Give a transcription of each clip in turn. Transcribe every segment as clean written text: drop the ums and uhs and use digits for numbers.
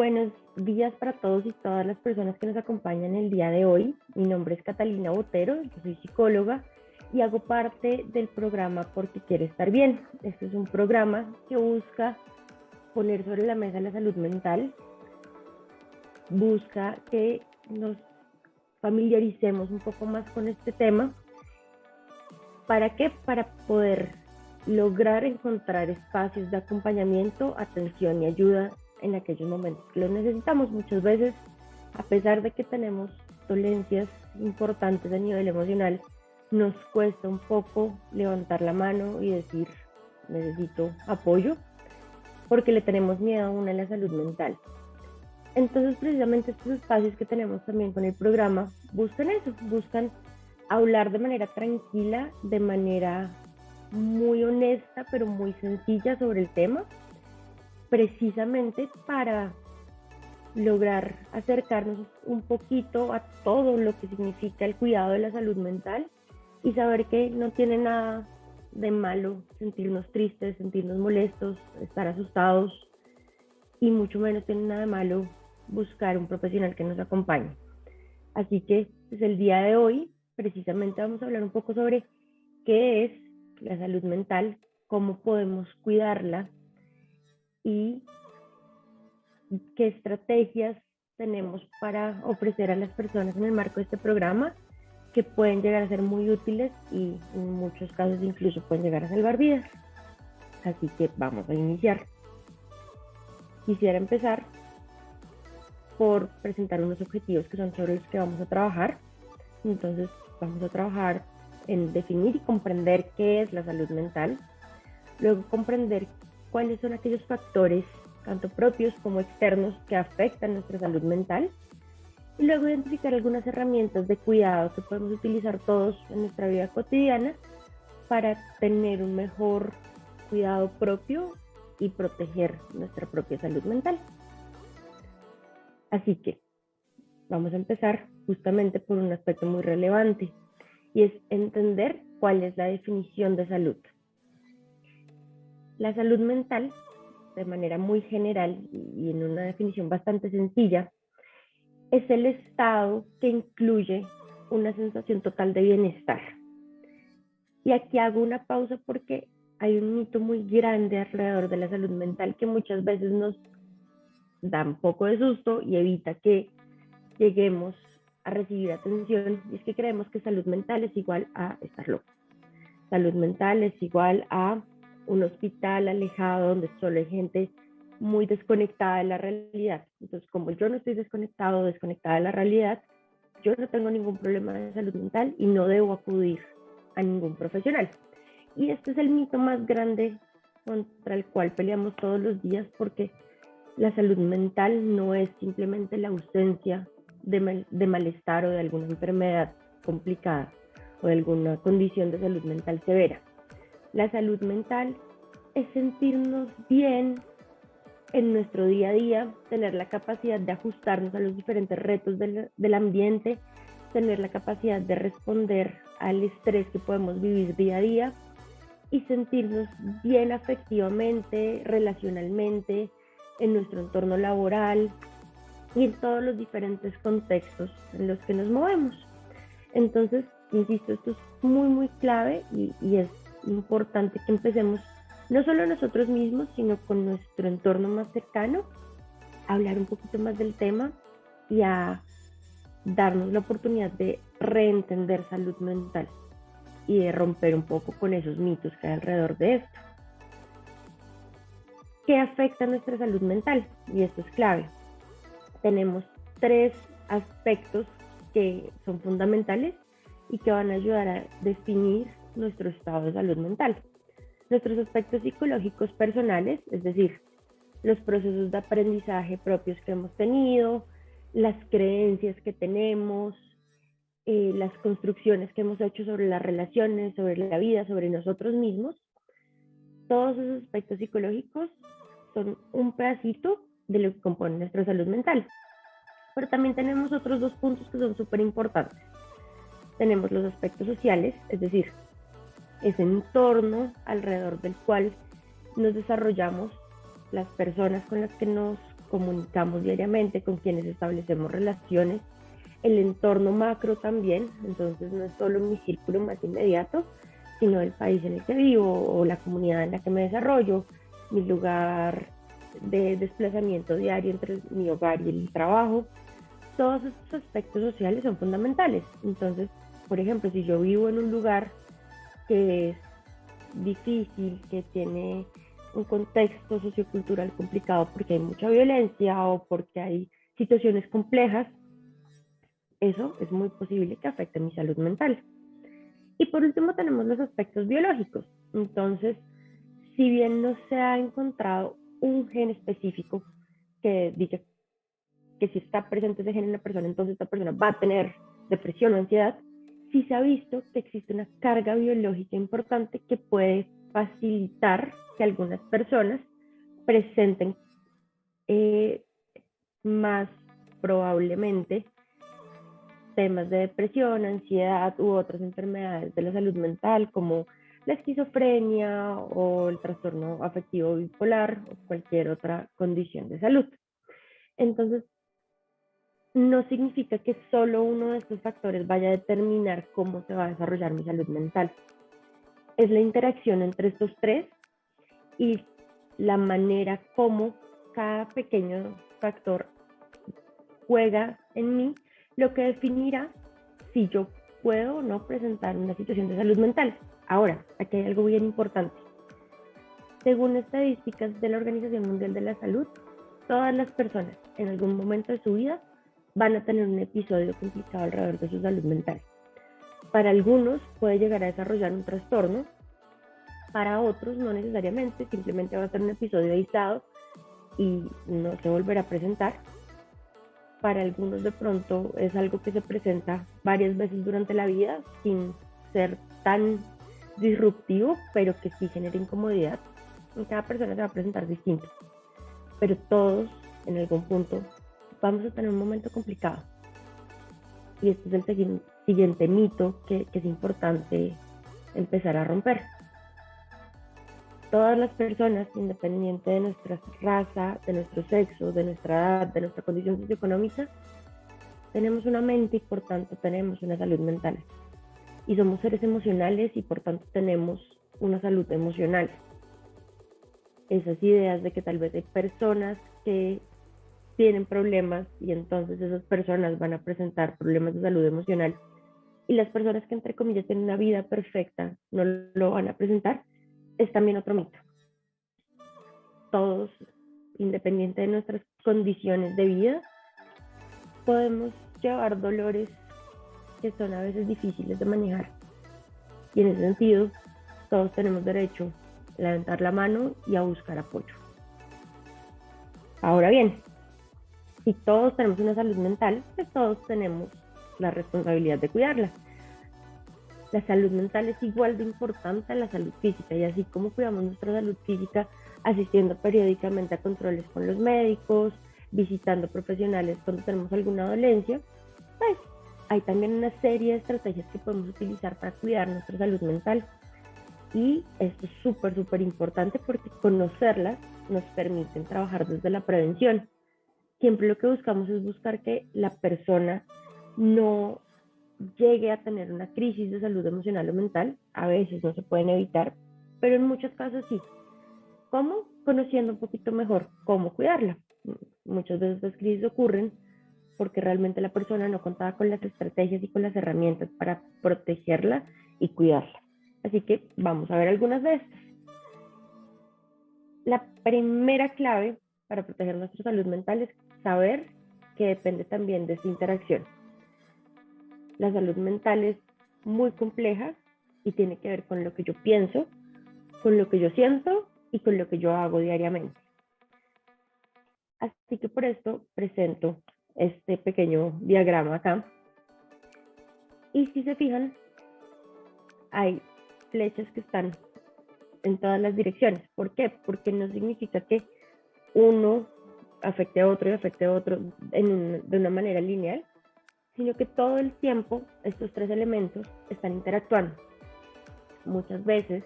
Buenos días para todos y todas las personas que nos acompañan el día de hoy. Mi nombre es Catalina Botero, yo soy psicóloga y hago parte del programa Porque Quiere Estar Bien. Este es un programa que busca poner sobre la mesa la salud mental, busca que nos familiaricemos un poco más con este tema. ¿Para qué? Para poder lograr encontrar espacios de acompañamiento, atención y ayuda en aquellos momentos que los necesitamos. Muchas veces, a pesar de que tenemos dolencias importantes a nivel emocional, nos cuesta un poco levantar la mano y decir necesito apoyo, porque le tenemos miedo aún a la salud mental. Entonces, precisamente estos espacios que tenemos también con el programa buscan eso, buscan hablar de manera tranquila, de manera muy honesta, pero muy sencilla sobre el tema, precisamente para lograr acercarnos un poquito a todo lo que significa el cuidado de la salud mental y saber que no tiene nada de malo sentirnos tristes, sentirnos molestos, estar asustados, y mucho menos tiene nada de malo buscar un profesional que nos acompañe. Así que pues, el día de hoy precisamente vamos a hablar un poco sobre qué es la salud mental, cómo podemos cuidarla y qué estrategias tenemos para ofrecer a las personas en el marco de este programa que pueden llegar a ser muy útiles y en muchos casos incluso pueden llegar a salvar vidas. Así que vamos a iniciar. Quisiera empezar por presentar unos objetivos que son sobre los que vamos a trabajar. Entonces vamos a trabajar en definir y comprender qué es la salud mental, luego comprender cuáles son aquellos factores, tanto propios como externos, que afectan nuestra salud mental, y luego identificar algunas herramientas de cuidado que podemos utilizar todos en nuestra vida cotidiana para tener un mejor cuidado propio y proteger nuestra propia salud mental. Así que vamos a empezar justamente por un aspecto muy relevante, y es entender cuál es la definición de salud. La salud mental, de manera muy general y en una definición bastante sencilla, es el estado que incluye una sensación total de bienestar. Y aquí hago una pausa porque hay un mito muy grande alrededor de la salud mental que muchas veces nos da un poco de susto y evita que lleguemos a recibir atención, y es que creemos que salud mental es igual a estar loco. Salud mental es igual a un hospital alejado donde solo hay gente muy desconectada de la realidad. Entonces, como yo no estoy desconectado o desconectada de la realidad, yo no tengo ningún problema de salud mental y no debo acudir a ningún profesional. Y este es el mito más grande contra el cual peleamos todos los días, porque la salud mental no es simplemente la ausencia de malestar o de alguna enfermedad complicada o de alguna condición de salud mental severa. La salud mental es sentirnos bien en nuestro día a día, tener la capacidad de ajustarnos a los diferentes retos del ambiente, tener la capacidad de responder al estrés que podemos vivir día a día y sentirnos bien afectivamente, relacionalmente, en nuestro entorno laboral y en todos los diferentes contextos en los que nos movemos. Entonces, insisto, esto es muy clave y es importante que empecemos no solo nosotros mismos, sino con nuestro entorno más cercano, a hablar un poquito más del tema y a darnos la oportunidad de reentender salud mental y de romper un poco con esos mitos que hay alrededor de esto. ¿Qué afecta a nuestra salud mental? Y esto es clave. Tenemos 3 aspectos que son fundamentales y que van a ayudar a definir nuestro estado de salud mental. Nuestros aspectos psicológicos personales, es decir, los procesos de aprendizaje propios que hemos tenido, las creencias que tenemos, las construcciones que hemos hecho sobre las relaciones, sobre la vida, sobre nosotros mismos. Todos esos aspectos psicológicos son un pedacito de lo que compone nuestra salud mental. Pero también tenemos otros 2 puntos que son súper importantes. Tenemos los aspectos sociales, es decir, ese entorno alrededor del cual nos desarrollamos, las personas con las que nos comunicamos diariamente, con quienes establecemos relaciones, el entorno macro también, entonces no es solo mi círculo más inmediato, sino el país en el que vivo o la comunidad en la que me desarrollo, mi lugar de desplazamiento diario entre mi hogar y el trabajo. Todos estos aspectos sociales son fundamentales. Entonces, por ejemplo, si yo vivo en un lugar que es difícil, que tiene un contexto sociocultural complicado porque hay mucha violencia o porque hay situaciones complejas, eso es muy posible que afecte mi salud mental. Y por último tenemos los aspectos biológicos. Entonces, si bien no se ha encontrado un gen específico que diga que si está presente ese gen en la persona, entonces esta persona va a tener depresión o ansiedad, sí se ha visto que existe una carga biológica importante que puede facilitar que algunas personas presenten más probablemente temas de depresión, ansiedad u otras enfermedades de la salud mental como la esquizofrenia o el trastorno afectivo bipolar o cualquier otra condición de salud. Entonces, no significa que solo uno de estos factores vaya a determinar cómo se va a desarrollar mi salud mental. Es la interacción entre estos tres y la manera como cada pequeño factor juega en mí lo que definirá si yo puedo o no presentar una situación de salud mental. Ahora, aquí hay algo bien importante. Según estadísticas de la Organización Mundial de la Salud, todas las personas en algún momento de su vida van a tener un episodio complicado alrededor de su salud mental. Para algunos puede llegar a desarrollar un trastorno, para otros no necesariamente, simplemente va a ser un episodio aislado y no se volverá a presentar. Para algunos de pronto es algo que se presenta varias veces durante la vida sin ser tan disruptivo, pero que sí genera incomodidad. En cada persona se va a presentar distinto, pero todos en algún punto vamos a tener un momento complicado. Y este es el siguiente mito que es importante empezar a romper. Todas las personas, independiente de nuestra raza, de nuestro sexo, de nuestra edad, de nuestra condición socioeconómica, tenemos una mente y por tanto tenemos una salud mental. Y somos seres emocionales y por tanto tenemos una salud emocional. Esas ideas de que tal vez hay personas que tienen problemas y entonces esas personas van a presentar problemas de salud emocional y las personas que entre comillas tienen una vida perfecta no lo van a presentar, es también otro mito. Todos, independiente de nuestras condiciones de vida, podemos llevar dolores que son a veces difíciles de manejar. Y en ese sentido, todos tenemos derecho a levantar la mano y a buscar apoyo. Ahora bien, si todos tenemos una salud mental, pues todos tenemos la responsabilidad de cuidarla. La salud mental es igual de importante a la salud física y así como cuidamos nuestra salud física asistiendo periódicamente a controles con los médicos, visitando profesionales cuando tenemos alguna dolencia, pues hay también una serie de estrategias que podemos utilizar para cuidar nuestra salud mental. Y esto es súper importante porque conocerlas nos permiten trabajar desde la prevención. Siempre lo que buscamos es buscar que la persona no llegue a tener una crisis de salud emocional o mental. A veces no se pueden evitar, pero en muchos casos sí. ¿Cómo? Conociendo un poquito mejor cómo cuidarla. Muchas veces las crisis ocurren porque realmente la persona no contaba con las estrategias y con las herramientas para protegerla y cuidarla. Así que vamos a ver algunas de estas. La primera clave para proteger nuestra salud mental es saber que depende también de esta interacción. La salud mental es muy compleja y tiene que ver con lo que yo pienso, con lo que yo siento y con lo que yo hago diariamente. Así que por esto presento este pequeño diagrama acá. Y si se fijan, hay flechas que están en todas las direcciones. ¿Por qué? Porque no significa que uno afecte a otro y afecte a otro de una manera lineal, sino que todo el tiempo estos tres elementos están interactuando. Muchas veces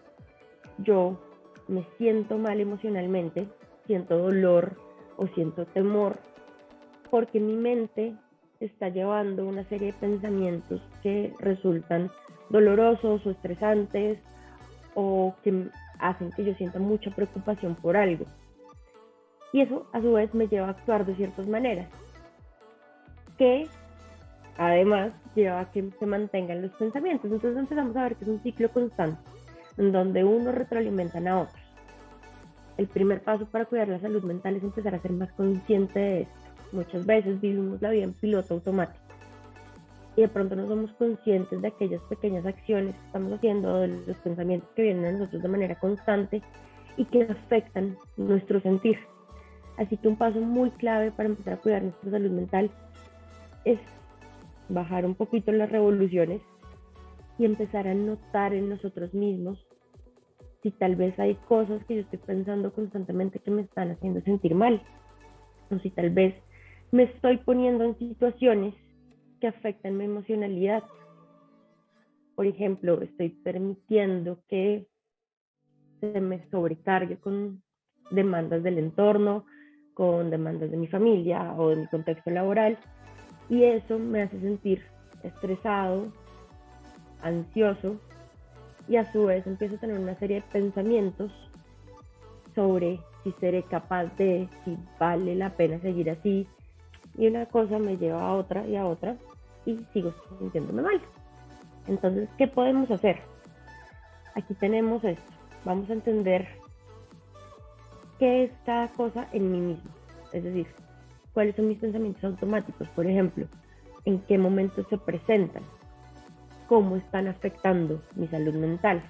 yo me siento mal emocionalmente, siento dolor o siento temor porque mi mente está llevando una serie de pensamientos que resultan dolorosos o estresantes o que hacen que yo sienta mucha preocupación por algo. Y eso a su vez me lleva a actuar de ciertas maneras, que además lleva a que se mantengan los pensamientos. Entonces empezamos a ver que es un ciclo constante, en donde uno retroalimenta a otros. El primer paso para cuidar la salud mental es empezar a ser más consciente de esto. Muchas veces vivimos la vida en piloto automático y de pronto no somos conscientes de aquellas pequeñas acciones que estamos haciendo, de los pensamientos que vienen a nosotros de manera constante y que afectan nuestro sentir. Así que un paso muy clave para empezar a cuidar nuestra salud mental es bajar un poquito las revoluciones y empezar a notar en nosotros mismos si tal vez hay cosas que yo estoy pensando constantemente que me están haciendo sentir mal, o si tal vez me estoy poniendo en situaciones que afectan mi emocionalidad. Por ejemplo, estoy permitiendo que se me sobrecargue con demandas del entorno, con demandas de mi familia o de mi contexto laboral, y eso me hace sentir estresado, ansioso, y a su vez empiezo a tener una serie de pensamientos sobre si seré capaz de, si vale la pena seguir así, y una cosa me lleva a otra y sigo sintiéndome mal. Entonces, ¿qué podemos hacer? Aquí tenemos esto. Vamos a entender qué es cada cosa en mí mismo. Es decir, cuáles son mis pensamientos automáticos, por ejemplo, en qué momentos se presentan, cómo están afectando mi salud mental.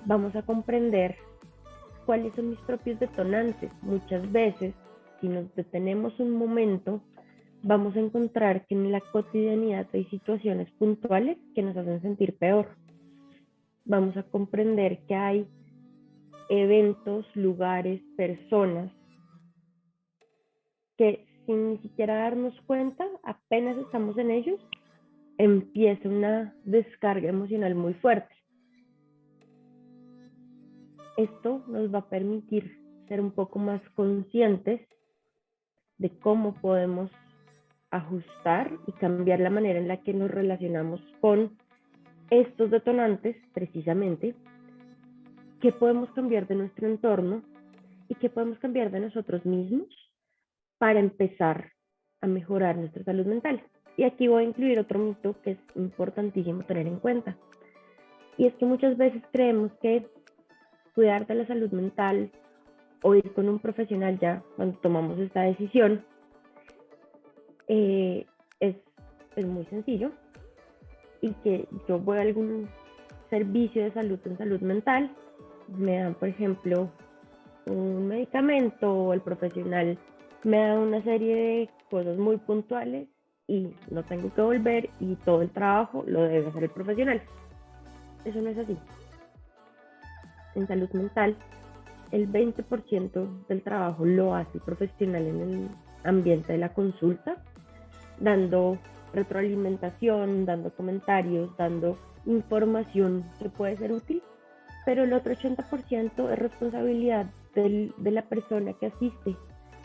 Vamos a comprender cuáles son mis propios detonantes. Muchas veces, si nos detenemos un momento, vamos a encontrar que en la cotidianidad hay situaciones puntuales que nos hacen sentir peor. Vamos a comprender que hay eventos, lugares, personas que sin ni siquiera darnos cuenta, apenas estamos en ellos, empieza una descarga emocional muy fuerte. Esto nos va a permitir ser un poco más conscientes de cómo podemos ajustar y cambiar la manera en la que nos relacionamos con estos detonantes, precisamente, qué podemos cambiar de nuestro entorno y qué podemos cambiar de nosotros mismos para empezar a mejorar nuestra salud mental. Y aquí voy a incluir otro mito que es importantísimo tener en cuenta. Y es que muchas veces creemos que cuidar de la salud mental o ir con un profesional ya cuando tomamos esta decisión es muy sencillo y que yo voy a algún servicio de salud en salud mental, me dan, por ejemplo, un medicamento o el profesional me da una serie de cosas muy puntuales y no tengo que volver y todo el trabajo lo debe hacer el profesional. Eso no es así. En salud mental, el 20% del trabajo lo hace el profesional en el ambiente de la consulta, dando retroalimentación, dando comentarios, dando información que puede ser útil, pero el otro 80% es responsabilidad de la persona que asiste.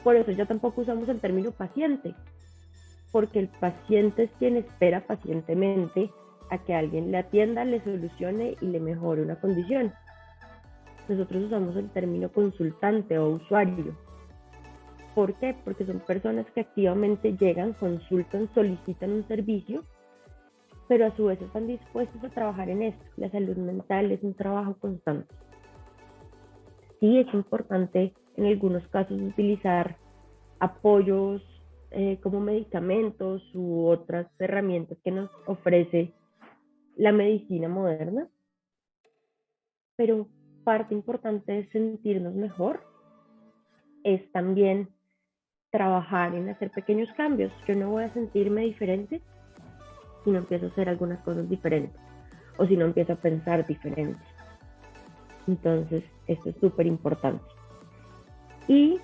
Por eso ya tampoco usamos el término paciente, porque el paciente es quien espera pacientemente a que alguien le atienda, le solucione y le mejore una condición. Nosotros usamos el término consultante o usuario. ¿Por qué? Porque son personas que activamente llegan, consultan, solicitan un servicio, pero a su vez están dispuestos a trabajar en esto. La salud mental es un trabajo constante. Sí es importante en algunos casos utilizar apoyos como medicamentos u otras herramientas que nos ofrece la medicina moderna, pero parte importante de sentirnos mejor es también trabajar en hacer pequeños cambios. Yo no voy a sentirme diferente si no empiezo a hacer algunas cosas diferentes o si no empiezo a pensar diferente. Entonces, esto es súper importante. Y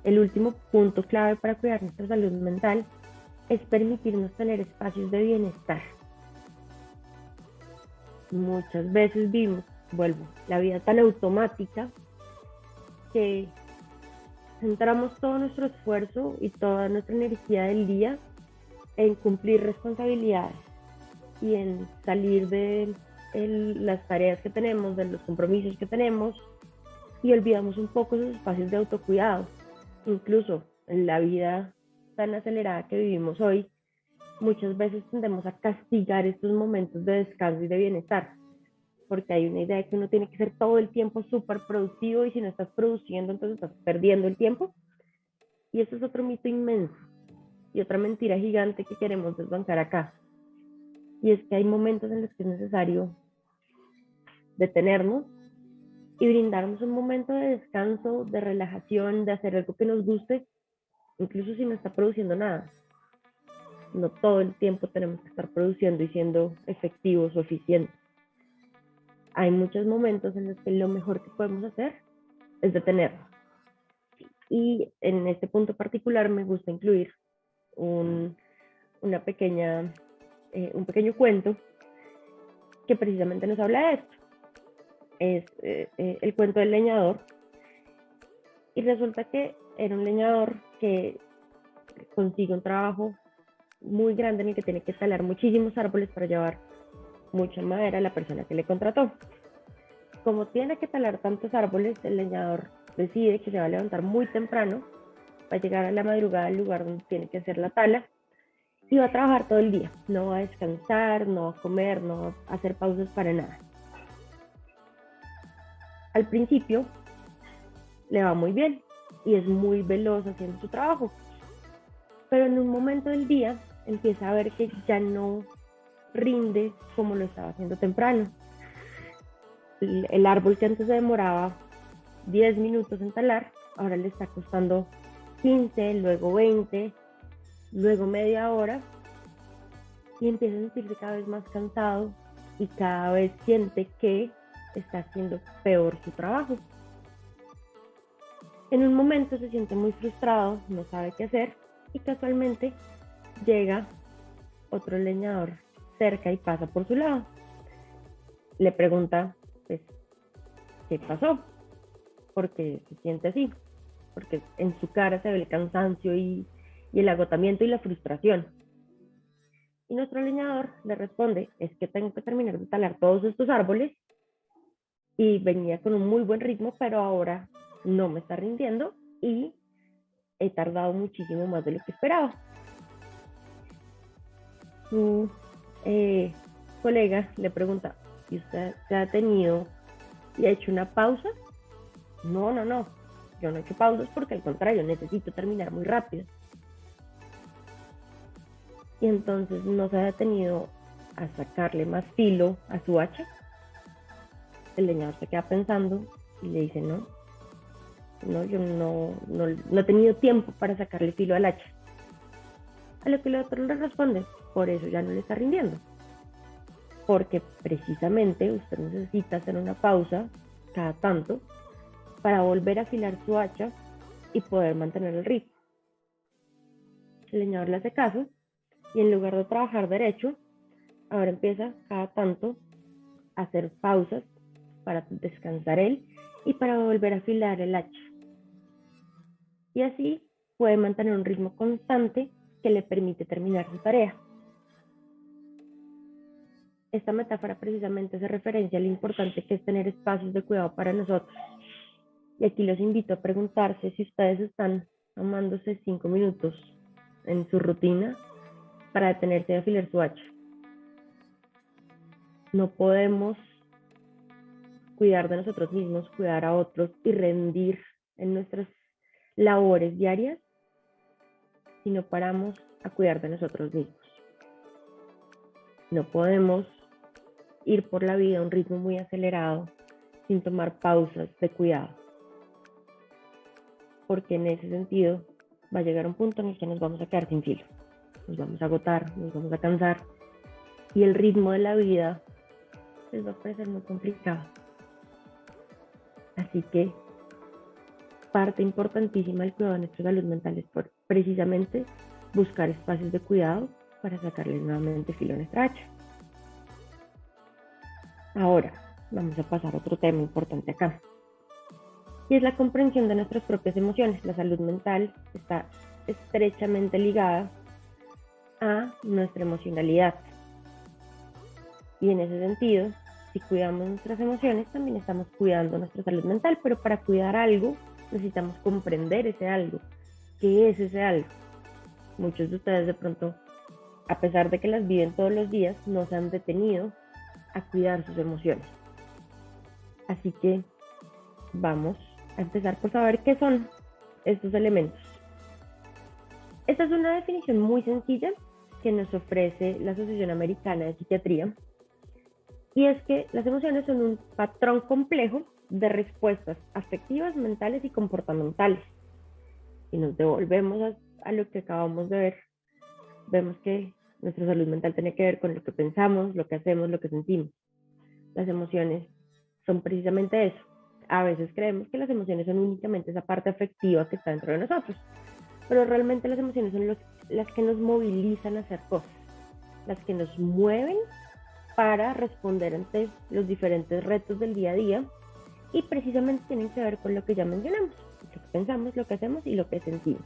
el último punto clave para cuidar nuestra salud mental es permitirnos tener espacios de bienestar. Muchas veces vimos, la vida tan automática que centramos todo nuestro esfuerzo y toda nuestra energía del día en cumplir responsabilidades y en salir de las tareas que tenemos, de los compromisos que tenemos, y olvidamos un poco esos espacios de autocuidado. Incluso en la vida tan acelerada que vivimos hoy, muchas veces tendemos a castigar estos momentos de descanso y de bienestar, porque hay una idea de que uno tiene que ser todo el tiempo súper productivo y si no estás produciendo, entonces estás perdiendo el tiempo. Y eso es otro mito inmenso y otra mentira gigante que queremos desbancar acá. Y es que hay momentos en los que es necesario detenernos y brindarnos un momento de descanso, de relajación, de hacer algo que nos guste, incluso si no está produciendo nada. No todo el tiempo tenemos que estar produciendo y siendo efectivos o eficientes. Hay muchos momentos en los que lo mejor que podemos hacer es detenernos. Y en este punto particular me gusta incluir un pequeño cuento que precisamente nos habla de esto. Es el cuento del leñador. Y resulta que era un leñador que consigue un trabajo muy grande en el que tiene que talar muchísimos árboles para llevar mucha madera a la persona que le contrató. Como tiene que talar tantos árboles, el leñador decide que se va a levantar muy temprano, va a llegar a la madrugada al lugar donde tiene que hacer la tala y va a trabajar todo el día. No va a descansar, no va a comer, no va a hacer pausas para nada. Al principio le va muy bien y es muy veloz haciendo su trabajo, pero en un momento del día empieza a ver que ya no rinde como lo estaba haciendo temprano. El árbol que antes se demoraba 10 minutos en talar, ahora le está costando 15, luego 20, luego media hora, y empieza a sentirse cada vez más cansado y cada vez siente que está haciendo peor su trabajo. En un momento se siente muy frustrado, no sabe qué hacer, y casualmente llega otro leñador cerca y pasa por su lado. Le pregunta, pues, ¿qué pasó? Porque se siente así, porque en su cara se ve el cansancio y el agotamiento y la frustración. Y nuestro leñador le responde, es que tengo que terminar de talar todos estos árboles y venía con un muy buen ritmo, pero ahora no me está rindiendo y he tardado muchísimo más de lo que esperaba. Su colega le pregunta, ¿y usted se ha tenido y ha hecho una pausa? No, yo no he hecho pausas porque al contrario, necesito terminar muy rápido. Y entonces no se ha detenido a sacarle más filo a su hacha. El leñador se queda pensando y le dice, no, yo no he tenido tiempo para sacarle filo al hacha. A lo que el otro le responde, por eso ya no le está rindiendo. Porque precisamente usted necesita hacer una pausa cada tanto para volver a afilar su hacha y poder mantener el ritmo. El leñador le hace caso y en lugar de trabajar derecho, ahora empieza cada tanto a hacer pausas para descansar él y para volver a afilar el hacha. Y así puede mantener un ritmo constante que le permite terminar su tarea. Esta metáfora precisamente hace referencia a lo importante que es tener espacios de cuidado para nosotros. Y aquí los invito a preguntarse si ustedes están tomándose 5 minutos en su rutina para detenerse y afilar su hacha. No podemos cuidar de nosotros mismos, cuidar a otros y rendir en nuestras labores diarias si no paramos a cuidar de nosotros mismos. No podemos ir por la vida a un ritmo muy acelerado sin tomar pausas de cuidado, porque en ese sentido va a llegar un punto en el que nos vamos a quedar sin filo, nos vamos a agotar, nos vamos a cansar y el ritmo de la vida les va a parecer muy complicado. Así que parte importantísima del cuidado de nuestra salud mental es precisamente buscar espacios de cuidado para sacarle nuevamente filo a nuestra hacha. Ahora, vamos a pasar a otro tema importante acá. y es la comprensión de nuestras propias emociones. La salud mental está estrechamente ligada a nuestra emocionalidad. Y en ese sentido, si cuidamos nuestras emociones, también estamos cuidando nuestra salud mental, pero para cuidar algo necesitamos comprender ese algo. ¿Qué es ese algo? Muchos de ustedes de pronto, a pesar de que las viven todos los días, no se han detenido a cuidar sus emociones. Así que vamos a empezar por saber qué son estos elementos. Esta es una definición muy sencilla que nos ofrece la Asociación Americana de Psiquiatría, y es que las emociones son un patrón complejo de respuestas afectivas, mentales y comportamentales. Si nos devolvemos a lo que acabamos de ver, vemos que nuestra salud mental tiene que ver con lo que pensamos, lo que hacemos, lo que sentimos. Las emociones son precisamente eso. A veces creemos que las emociones son únicamente esa parte afectiva que está dentro de nosotros, pero realmente las emociones son las que nos movilizan a hacer cosas, las que nos mueven para responder ante los diferentes retos del día a día, y precisamente tienen que ver con lo que ya mencionamos, lo que pensamos, lo que hacemos y lo que sentimos.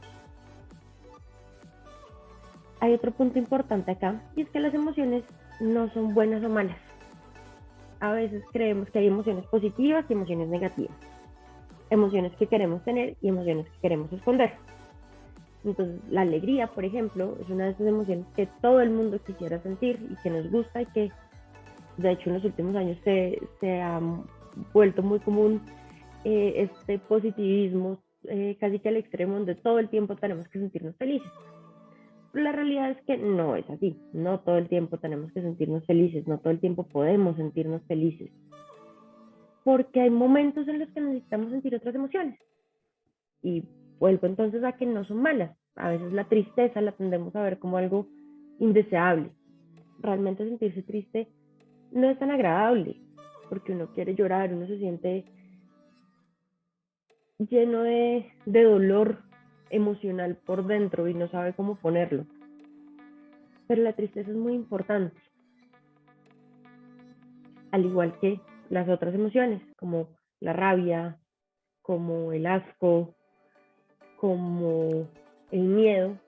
Hay otro punto importante acá, y es que las emociones no son buenas o malas. A veces creemos que hay emociones positivas y emociones negativas, emociones que queremos tener y emociones que queremos esconder. Entonces, la alegría, por ejemplo, es una de esas emociones que todo el mundo quisiera sentir y que nos gusta, y que de hecho en los últimos años se ha vuelto muy común este positivismo casi que al extremo, donde todo el tiempo tenemos que sentirnos felices. Pero la realidad es que no es así. No todo el tiempo tenemos que sentirnos felices, no todo el tiempo podemos sentirnos felices, porque hay momentos en los que necesitamos sentir otras emociones. Y vuelvo entonces a que no son malas. A veces la tristeza la tendemos a ver como algo indeseable. Realmente sentirse triste no es tan agradable, porque uno quiere llorar, uno se siente lleno de dolor emocional por dentro y no sabe cómo ponerlo. Pero la tristeza es muy importante, al igual que las otras emociones, como la rabia, como el asco, como el miedo.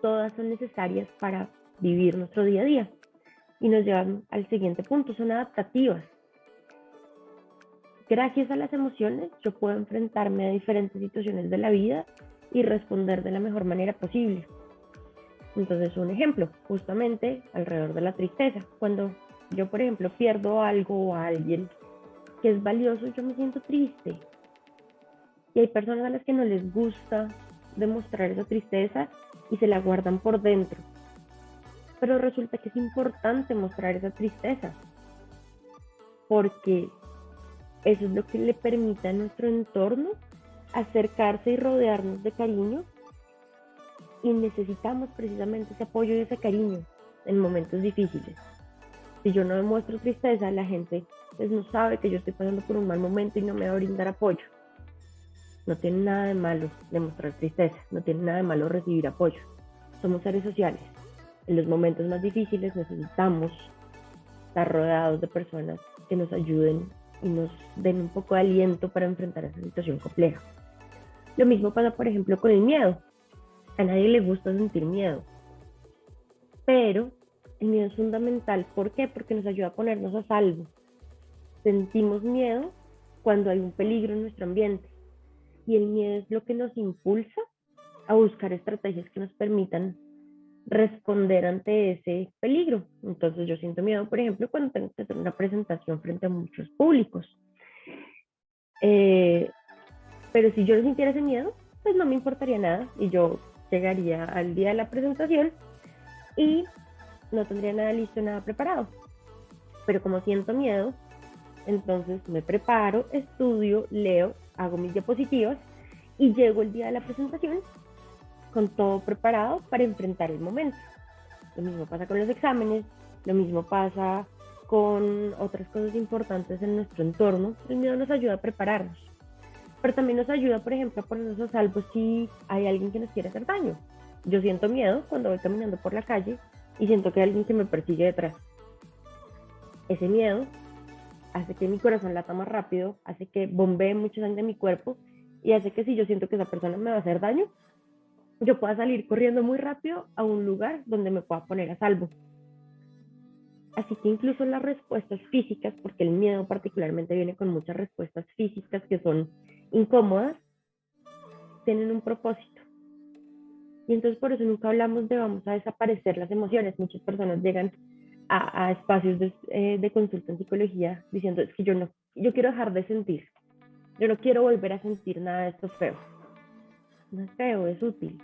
Todas son necesarias para vivir nuestro día a día, y nos llevan al siguiente punto: son adaptativas. Gracias a las emociones yo puedo enfrentarme a diferentes situaciones de la vida y responder de la mejor manera posible. Entonces, un ejemplo, justamente alrededor de la tristeza. Cuando yo, por ejemplo, pierdo algo o a alguien que es valioso, yo me siento triste. Y hay personas a las que no les gusta demostrar esa tristeza y se la guardan por dentro. Pero resulta que es importante mostrar esa tristeza, porque eso es lo que le permite a nuestro entorno acercarse y rodearnos de cariño, y necesitamos precisamente ese apoyo y ese cariño en momentos difíciles. Si yo no demuestro tristeza, la gente pues no sabe que yo estoy pasando por un mal momento y no me va a brindar apoyo. No tiene nada de malo demostrar tristeza, no tiene nada de malo recibir apoyo. Somos seres sociales. En los momentos más difíciles necesitamos estar rodeados de personas que nos ayuden y nos den un poco de aliento para enfrentar esa situación compleja. Lo mismo pasa, por ejemplo, con el miedo. A nadie le gusta sentir miedo, pero el miedo es fundamental. ¿Por qué? Porque nos ayuda a ponernos a salvo. Sentimos miedo cuando hay un peligro en nuestro ambiente, y el miedo es lo que nos impulsa a buscar estrategias que nos permitan responder ante ese peligro. Entonces yo siento miedo, por ejemplo, cuando tengo que hacer una presentación frente a muchos públicos. Pero si yo no sintiera ese miedo, pues no me importaría nada y yo llegaría al día de la presentación y no tendría nada listo, nada preparado. Pero como siento miedo, entonces me preparo, estudio, leo, hago mis diapositivas y llego el día de la presentación con todo preparado para enfrentar el momento. Lo mismo pasa con los exámenes, lo mismo pasa con otras cosas importantes en nuestro entorno. El miedo nos ayuda a prepararnos, pero también nos ayuda, por ejemplo, a ponernos a salvo si hay alguien que nos quiere hacer daño. Yo siento miedo cuando voy caminando por la calle y siento que hay alguien que me persigue detrás. Ese miedo hace que mi corazón lata más rápido, hace que bombee mucha sangre en mi cuerpo y hace que si yo siento que esa persona me va a hacer daño, yo pueda salir corriendo muy rápido a un lugar donde me pueda poner a salvo. Así que incluso las respuestas físicas, porque el miedo particularmente viene con muchas respuestas físicas que son incómodas, tienen un propósito. Y entonces por eso nunca hablamos de vamos a desaparecer las emociones. Muchas personas llegan a espacios de consulta en psicología diciendo es que yo quiero dejar de sentir, yo no quiero volver a sentir nada de esto feo. No es feo, es útil.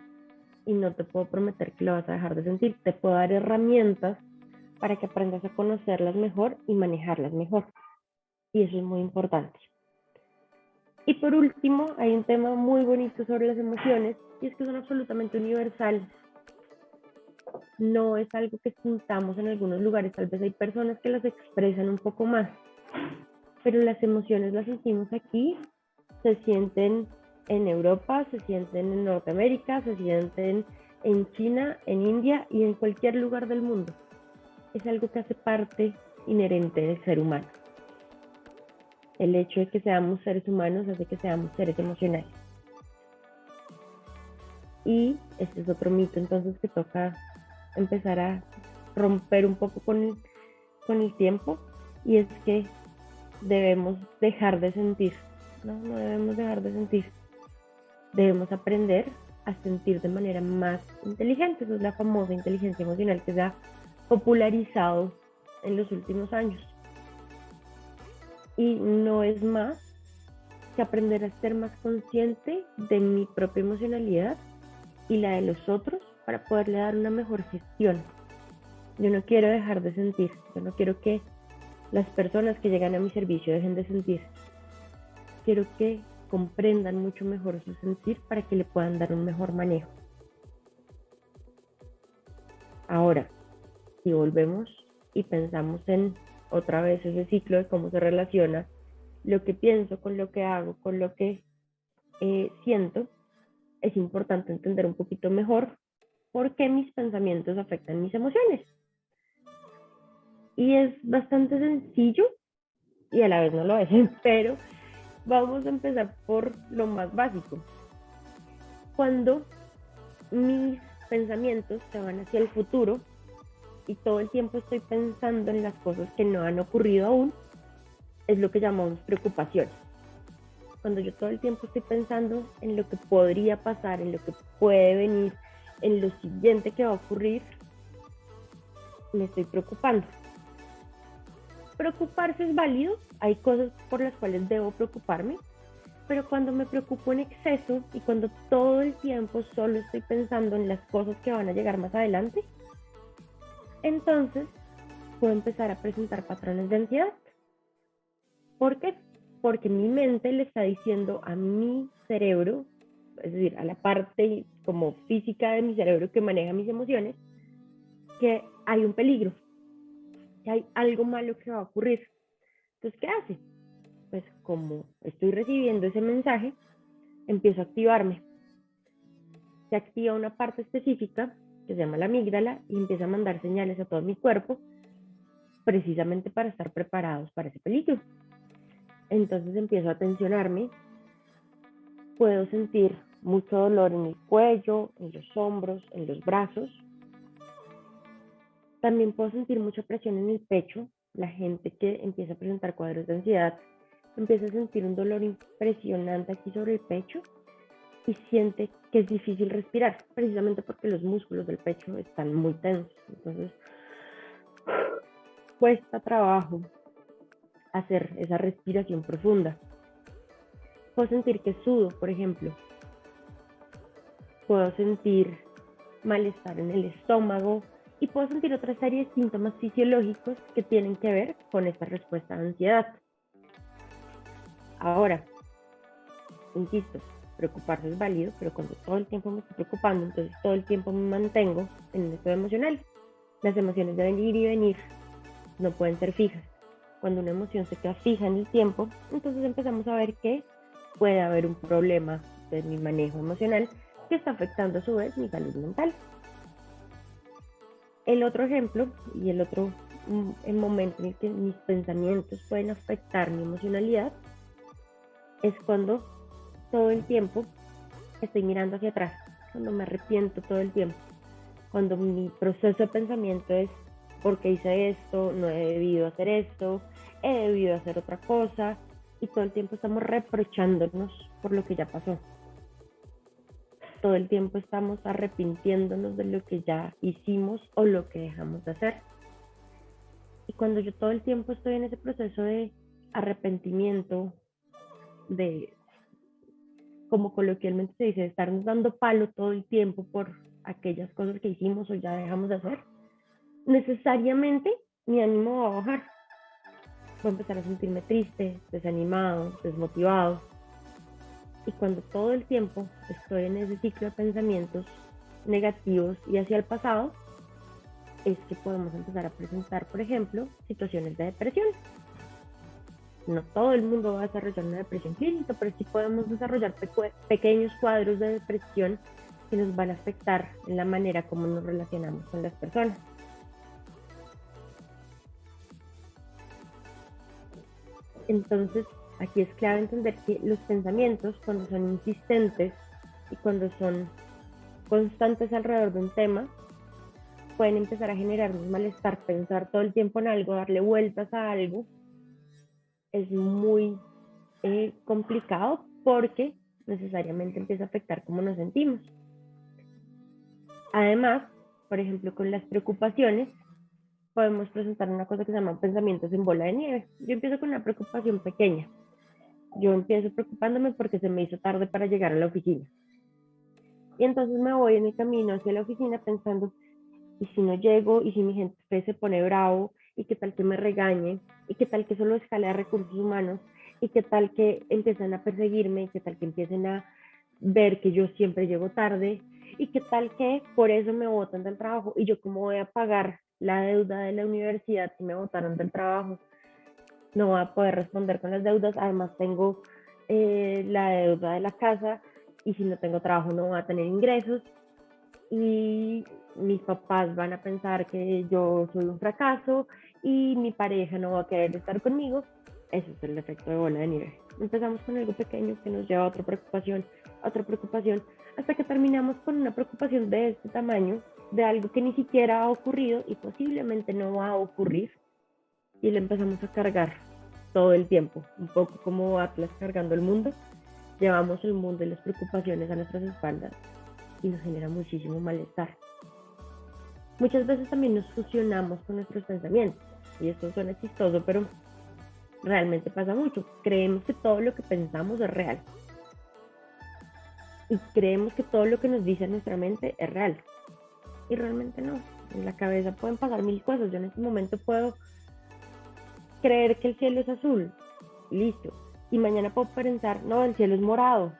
Y no te puedo prometer que lo vas a dejar de sentir. Te puedo dar herramientas para que aprendas a conocerlas mejor y manejarlas mejor. Y eso es muy importante. Y por último, hay un tema muy bonito sobre las emociones y es que son absolutamente universales. No es algo que sintamos en algunos lugares, tal vez hay personas que las expresan un poco más, pero las emociones las sentimos aquí, se sienten en Europa, se sienten en Norteamérica, se sienten en China, en India y en cualquier lugar del mundo. Es algo que hace parte inherente del ser humano. El hecho de que seamos seres humanos hace que seamos seres emocionales. Y este es otro mito entonces que toca empezar a romper un poco con el tiempo, y es que debemos dejar de sentir. No debemos dejar de sentir. Debemos aprender a sentir de manera más inteligente. Esa es la famosa inteligencia emocional que se ha popularizado en los últimos años. Y no es más que aprender a ser más consciente de mi propia emocionalidad y la de los otros para poderle dar una mejor gestión. Yo no quiero dejar de sentir, yo no quiero que las personas que llegan a mi servicio dejen de sentir. Quiero que comprendan mucho mejor su sentir para que le puedan dar un mejor manejo. Ahora, si volvemos y pensamos en otra vez ese ciclo de cómo se relaciona lo que pienso con lo que hago, con lo que siento, es importante entender un poquito mejor por qué mis pensamientos afectan mis emociones. Y es bastante sencillo y a la vez no lo es, pero vamos a empezar por lo más básico. Cuando mis pensamientos se van hacia el futuro y todo el tiempo estoy pensando en las cosas que no han ocurrido aún, es lo que llamamos preocupaciones. Cuando yo todo el tiempo estoy pensando en lo que podría pasar, en lo que puede venir, en lo siguiente que va a ocurrir, me estoy preocupando. Preocuparse es válido, hay cosas por las cuales debo preocuparme, pero cuando me preocupo en exceso y cuando todo el tiempo solo estoy pensando en las cosas que van a llegar más adelante, entonces puedo empezar a presentar patrones de ansiedad. ¿Por qué? Porque mi mente le está diciendo a mi cerebro, es decir, a la parte como física de mi cerebro que maneja mis emociones, que hay un peligro, que hay algo malo que va a ocurrir. Entonces, ¿qué hace? Pues como estoy recibiendo ese mensaje, empiezo a activarme. Se activa una parte específica que se llama la amígdala y empieza a mandar señales a todo mi cuerpo precisamente para estar preparados para ese peligro. Entonces empiezo a tensionarme, puedo sentir mucho dolor en el cuello, en los hombros, en los brazos. También puedo sentir mucha presión en el pecho. La gente que empieza a presentar cuadros de ansiedad empieza a sentir un dolor impresionante aquí sobre el pecho y siente que es difícil respirar, precisamente porque los músculos del pecho están muy tensos. Entonces, cuesta trabajo hacer esa respiración profunda. Puedo sentir que sudo, por ejemplo. Puedo sentir malestar en el estómago y puedo sentir otra serie de síntomas fisiológicos que tienen que ver con esta respuesta de ansiedad. Ahora, insisto, preocuparse es válido, pero cuando todo el tiempo me estoy preocupando, entonces todo el tiempo me mantengo en un estado emocional. Las emociones deben ir y venir, no pueden ser fijas. Cuando una emoción se queda fija en el tiempo, entonces empezamos a ver que puede haber un problema de mi manejo emocional que está afectando a su vez mi salud mental. El otro ejemplo y el otro el momento en el que mis pensamientos pueden afectar mi emocionalidad es cuando todo el tiempo estoy mirando hacia atrás, cuando me arrepiento todo el tiempo, cuando mi proceso de pensamiento es ¿por qué hice esto? No he debido hacer esto, he debido hacer otra cosa, y todo el tiempo estamos reprochándonos por lo que ya pasó. Todo el tiempo estamos arrepintiéndonos de lo que ya hicimos o lo que dejamos de hacer. Y cuando yo todo el tiempo estoy en ese proceso de arrepentimiento, de, como coloquialmente se dice, de estarnos dando palo todo el tiempo por aquellas cosas que hicimos o ya dejamos de hacer, necesariamente mi ánimo va a bajar. Voy a empezar a sentirme triste, desanimado, desmotivado. Y cuando todo el tiempo estoy en ese ciclo de pensamientos negativos y hacia el pasado, es que podemos empezar a presentar, por ejemplo, situaciones de depresión. No todo el mundo va a desarrollar una depresión clínica, pero sí podemos desarrollar pequeños cuadros de depresión que nos van a afectar en la manera como nos relacionamos con las personas. Entonces, aquí es clave entender que los pensamientos, cuando son insistentes y cuando son constantes alrededor de un tema, pueden empezar a generarnos malestar. Pensar todo el tiempo en algo, darle vueltas a algo, es muy complicado porque necesariamente empieza a afectar cómo nos sentimos. Además, por ejemplo, con las preocupaciones, podemos presentar una cosa que se llama pensamientos en bola de nieve. Yo empiezo con una preocupación pequeña. Yo empiezo preocupándome porque se me hizo tarde para llegar a la oficina. Y entonces me voy en el camino hacia la oficina pensando, ¿y si no llego? ¿Y si mi jefe se pone bravo? ¿Y qué tal que me regañe? ¿Y qué tal que solo escale a recursos humanos? ¿Y qué tal que empiezan a perseguirme? ¿Y qué tal que empiecen a ver que yo siempre llego tarde? ¿Y qué tal que por eso me botan del trabajo? ¿Y yo cómo voy a pagar la deuda de la universidad si me botaron del trabajo? No voy a poder responder con las deudas. Además tengo la deuda de la casa y si no tengo trabajo no voy a tener ingresos. Y mis papás van a pensar que yo soy un fracaso y mi pareja no va a querer estar conmigo. Ese es el efecto de bola de nieve. Empezamos con algo pequeño que nos lleva a otra preocupación, hasta que terminamos con una preocupación de este tamaño, de algo que ni siquiera ha ocurrido y posiblemente no va a ocurrir, y le empezamos a cargar todo el tiempo, un poco como Atlas cargando el mundo. Llevamos el mundo y las preocupaciones a nuestras espaldas y nos genera muchísimo malestar. Muchas veces también nos fusionamos con nuestros pensamientos, y esto suena chistoso, pero realmente pasa mucho. Creemos que todo lo que pensamos es real, y creemos que todo lo que nos dice nuestra mente es real, y realmente no. En la cabeza pueden pasar mil cosas. Yo en este momento puedo creer que el cielo es azul, listo, y mañana puedo pensar, no, el cielo es morado,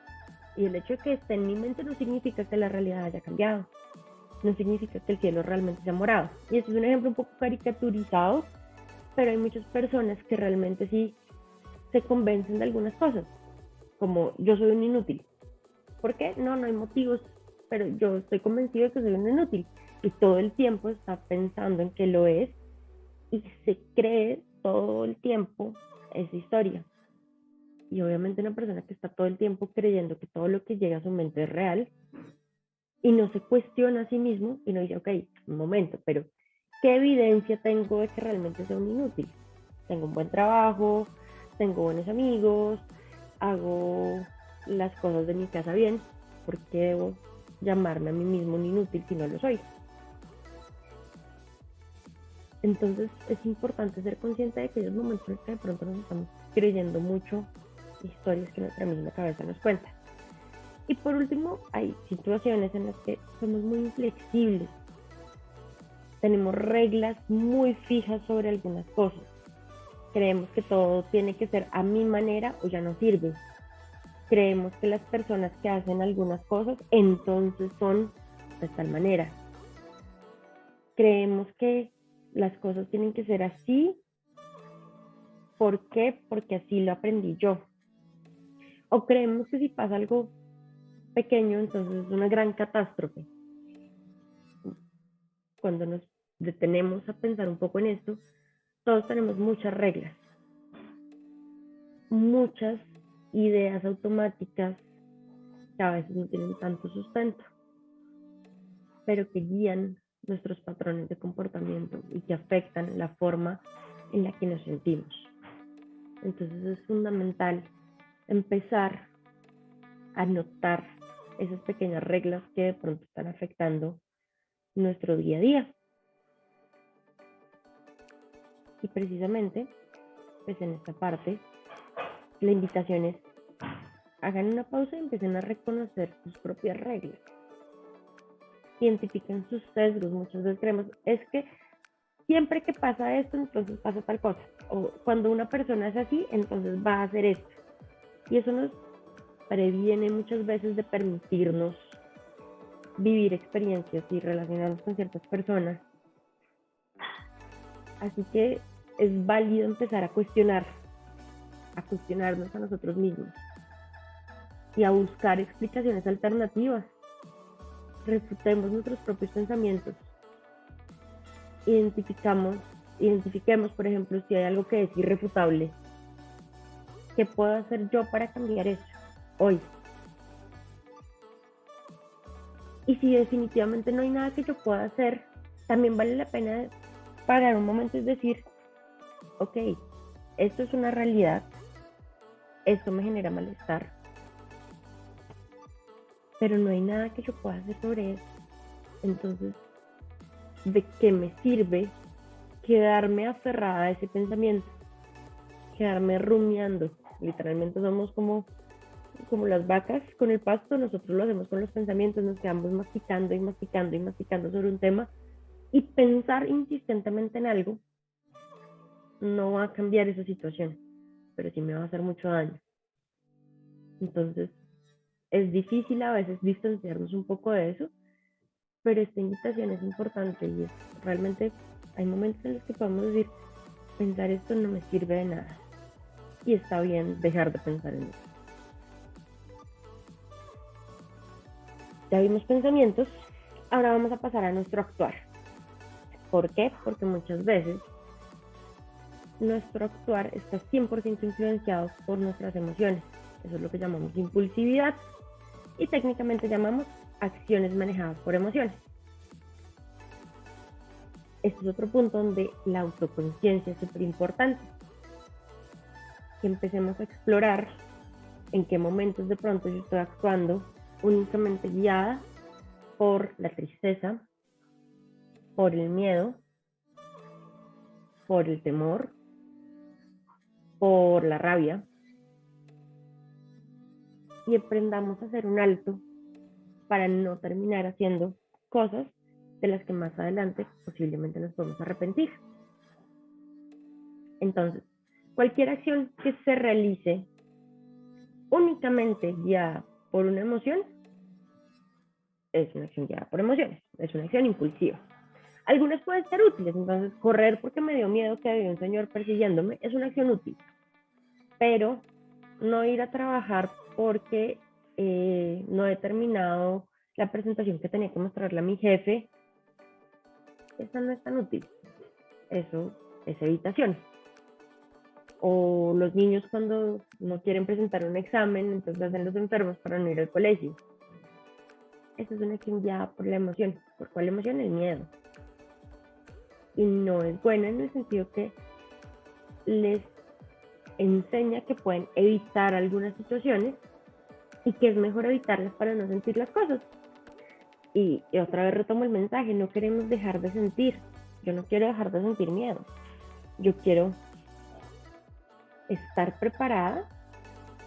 y el hecho de que esté en mi mente no significa que la realidad haya cambiado, no significa que el cielo realmente sea morado. Y este es un ejemplo un poco caricaturizado, pero hay muchas personas que realmente sí se convencen de algunas cosas, como yo soy un inútil. ¿Por qué? No, no hay motivos, pero yo estoy convencido de que soy un inútil, y todo el tiempo está pensando en que lo es, y se cree todo el tiempo esa historia. Y obviamente una persona que está todo el tiempo creyendo que todo lo que llega a su mente es real y no se cuestiona a sí mismo y no dice, ok, un momento, pero ¿qué evidencia tengo de que realmente sea un inútil? Tengo un buen trabajo, tengo buenos amigos, hago las cosas de mi casa bien, ¿por qué debo llamarme a mí mismo un inútil si no lo soy? Entonces es importante ser consciente de aquellos momentos en que de pronto nos estamos creyendo mucho historias que nuestra misma cabeza nos cuenta. Y por último, hay situaciones en las que somos muy inflexibles. Tenemos reglas muy fijas sobre algunas cosas. Creemos que todo tiene que ser a mi manera o ya no sirve. Creemos que las personas que hacen algunas cosas entonces son de tal manera. Creemos que las cosas tienen que ser así. ¿Por qué? Porque así lo aprendí yo. O creemos que si pasa algo pequeño, entonces es una gran catástrofe. Cuando nos detenemos a pensar un poco en esto, Todos tenemos muchas reglas, muchas ideas automáticas que a veces no tienen tanto sustento, pero que guían nuestros patrones de comportamiento y que afectan la forma en la que nos sentimos. Entonces es fundamental empezar a notar esas pequeñas reglas que de pronto están afectando nuestro día a día. Y precisamente, pues en esta parte, la invitación es hagan una pausa y empiecen a reconocer sus propias reglas. Identifiquen sus sesgos. Muchas veces creemos, es que siempre que pasa esto, entonces pasa tal cosa. O cuando una persona es así, entonces va a hacer esto. Y eso nos previene muchas veces de permitirnos vivir experiencias y relacionarnos con ciertas personas. Así que es válido empezar a cuestionarnos a nosotros mismos y a buscar explicaciones alternativas. Refutemos nuestros propios pensamientos. Identifiquemos, por ejemplo, si hay algo que es irrefutable. ¿Qué puedo hacer yo para cambiar eso hoy? Y si definitivamente no hay nada que yo pueda hacer, también vale la pena parar un momento y decir, ok, esto es una realidad, esto me genera malestar, pero no hay nada que yo pueda hacer sobre eso. Entonces, ¿de qué me sirve quedarme aferrada a ese pensamiento? Quedarme rumiando. Literalmente somos como las vacas con el pasto, nosotros lo hacemos con los pensamientos, nos quedamos masticando y masticando y masticando sobre un tema, y pensar insistentemente en algo no va a cambiar esa situación, pero sí me va a hacer mucho daño. Entonces, es difícil a veces distanciarnos un poco de eso, pero esta invitación es importante y es realmente, hay momentos en los que podemos decir, pensar esto no me sirve de nada, y está bien dejar de pensar en eso. Ya vimos pensamientos, ahora vamos a pasar a nuestro actuar. ¿Por qué? Porque muchas veces nuestro actuar está 100% influenciado por nuestras emociones. Eso es lo que llamamos impulsividad y técnicamente llamamos acciones manejadas por emociones. Este es otro punto donde la autoconciencia es súper importante. Que empecemos a explorar en qué momentos de pronto yo estoy actuando únicamente guiada por la tristeza, por el miedo, por el temor, por la rabia, y aprendamos a hacer un alto para no terminar haciendo cosas de las que más adelante posiblemente nos podemos arrepentir. Entonces, cualquier acción que se realice únicamente guiada por una emoción es una acción guiada por emociones, es una acción impulsiva. Algunas pueden ser útiles, entonces correr porque me dio miedo que había un señor persiguiéndome es una acción útil, pero no ir a trabajar porque no he terminado la presentación que tenía que mostrarle a mi jefe, esa no es tan útil, eso es evitación. O los niños cuando no quieren presentar un examen, entonces hacen los enfermos para no ir al colegio. Esa es una acción guiada por la emoción. ¿Por cuál emoción? El miedo. Y no es buena en el sentido que les enseña que pueden evitar algunas situaciones y que es mejor evitarlas para no sentir las cosas. Y otra vez retomo el mensaje, no queremos dejar de sentir. Yo no quiero dejar de sentir miedo. Yo quiero estar preparada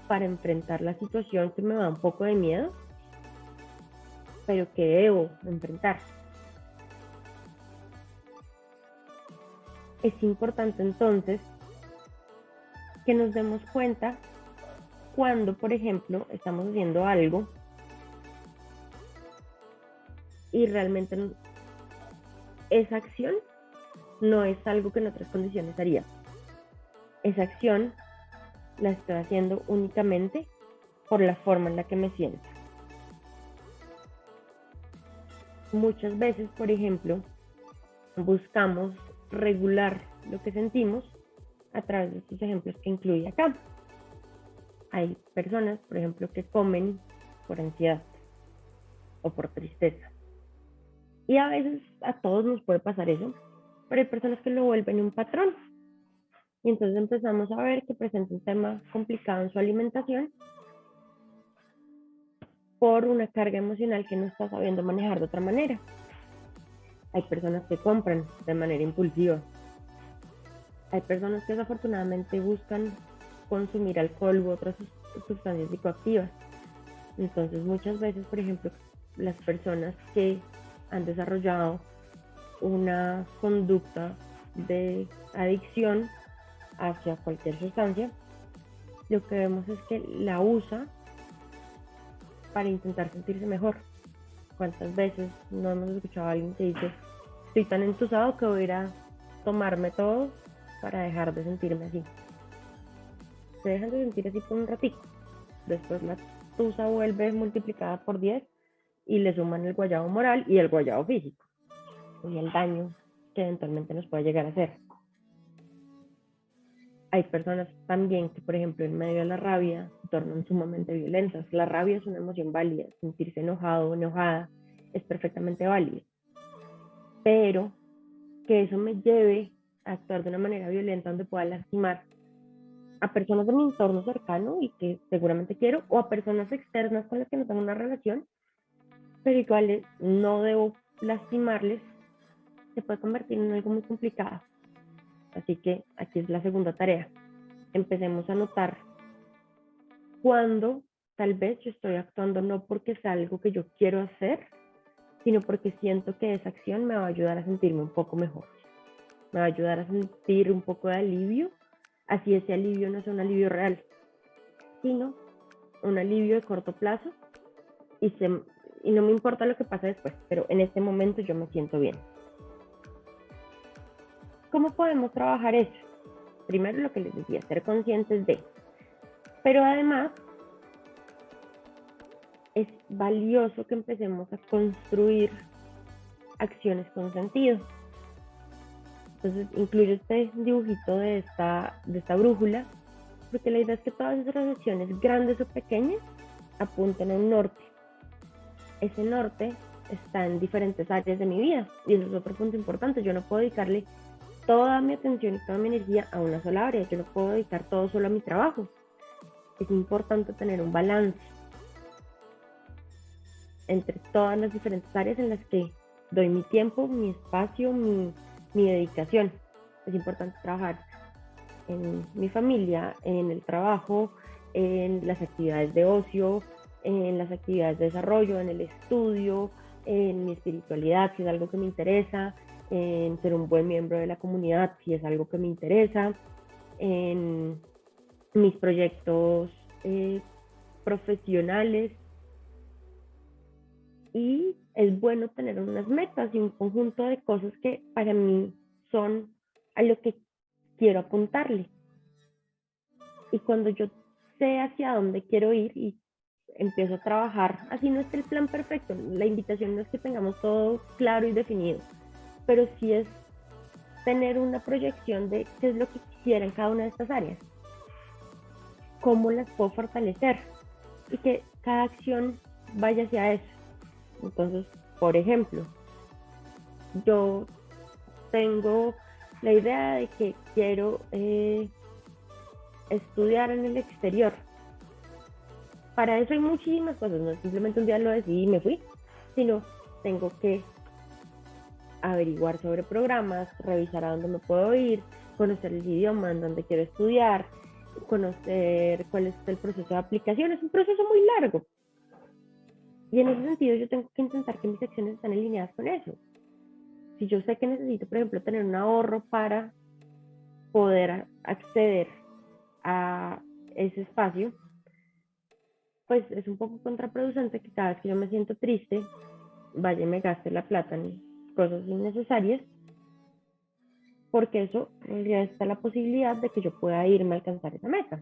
para enfrentar la situación que me da un poco de miedo, pero que debo enfrentar. Es importante entonces que nos demos cuenta cuando, por ejemplo, estamos haciendo algo y realmente esa acción no es algo que en otras condiciones haría. Esa acción la estoy haciendo únicamente por la forma en la que me siento. Muchas veces, por ejemplo, buscamos regular lo que sentimos a través de estos ejemplos que incluye acá. Hay personas, por ejemplo, que comen por ansiedad o por tristeza. Y a veces a todos nos puede pasar eso, pero hay personas que lo vuelven un patrón. Y entonces empezamos a ver que presenta un tema complicado en su alimentación por una carga emocional que no está sabiendo manejar de otra manera. Hay personas que compran de manera impulsiva. Hay personas que desafortunadamente buscan consumir alcohol u otras sustancias psicoactivas. Entonces muchas veces, por ejemplo, las personas que han desarrollado una conducta de adicción hacia cualquier sustancia, lo que vemos es que la usa para intentar sentirse mejor. ¿Cuántas veces no hemos escuchado a alguien que dice, estoy tan entusado que voy a ir a tomarme todo para dejar de sentirme así? Se dejan de sentir así por un ratito. Después la tusa vuelve multiplicada por 10 y le suman el guayabo moral y el guayabo físico y el daño que eventualmente nos puede llegar a hacer. Hay personas también que, por ejemplo, en medio de la rabia se tornan sumamente violentas. La rabia es una emoción válida. Sentirse enojado o enojada es perfectamente válido. Pero que eso me lleve a actuar de una manera violenta donde pueda lastimar a personas de mi entorno cercano y que seguramente quiero, o a personas externas con las que no tengo una relación, pero igual no debo lastimarles, se puede convertir en algo muy complicado. Así que aquí es la segunda tarea. Empecemos a notar cuando tal vez yo estoy actuando no porque sea algo que yo quiero hacer, sino porque siento que esa acción me va a ayudar a sentirme un poco mejor. Me va a ayudar a sentir un poco de alivio, así ese alivio no es un alivio real, sino un alivio de corto plazo y no me importa lo que pase después, pero en este momento yo me siento bien. ¿Cómo podemos trabajar eso? Primero lo que les decía, ser conscientes de, pero además es valioso que empecemos a construir acciones con sentido. Entonces incluyo este dibujito de esta brújula, porque la idea es que todas esas acciones, grandes o pequeñas, apunten a un norte. Ese norte está en diferentes áreas de mi vida, y eso es otro punto importante. Yo no puedo dedicarle toda mi atención y toda mi energía a una sola área. Yo no puedo dedicar todo solo a mi trabajo. Es importante tener un balance entre todas las diferentes áreas en las que doy mi tiempo, mi espacio, mi dedicación. Es importante trabajar en mi familia, en el trabajo, en las actividades de ocio, en las actividades de desarrollo, en el estudio, en mi espiritualidad, si es algo que me interesa, en ser un buen miembro de la comunidad, si es algo que me interesa, en mis proyectos profesionales. Y es bueno tener unas metas y un conjunto de cosas que para mí son a lo que quiero apuntarle. Y cuando yo sé hacia dónde quiero ir y empiezo a trabajar, así no es el plan perfecto, la invitación no es que tengamos todo claro y definido, pero sí es tener una proyección de qué es lo que quisiera en cada una de estas áreas, cómo las puedo fortalecer y que cada acción vaya hacia eso. Entonces, por ejemplo, yo tengo la idea de que quiero estudiar en el exterior. Para eso hay muchísimas cosas, no simplemente un día lo decidí y me fui, sino tengo que averiguar sobre programas, revisar a dónde me puedo ir, conocer el idioma en donde quiero estudiar, conocer cuál es el proceso de aplicación. Es un proceso muy largo. Y en ese sentido yo tengo que intentar que mis acciones estén alineadas con eso. Si yo sé que necesito, por ejemplo, tener un ahorro para poder acceder a ese espacio, pues es un poco contraproducente que cada vez que yo me siento triste, vaya y me gaste la plata en cosas innecesarias, porque eso en realidad está la posibilidad de que yo pueda irme a alcanzar esa meta.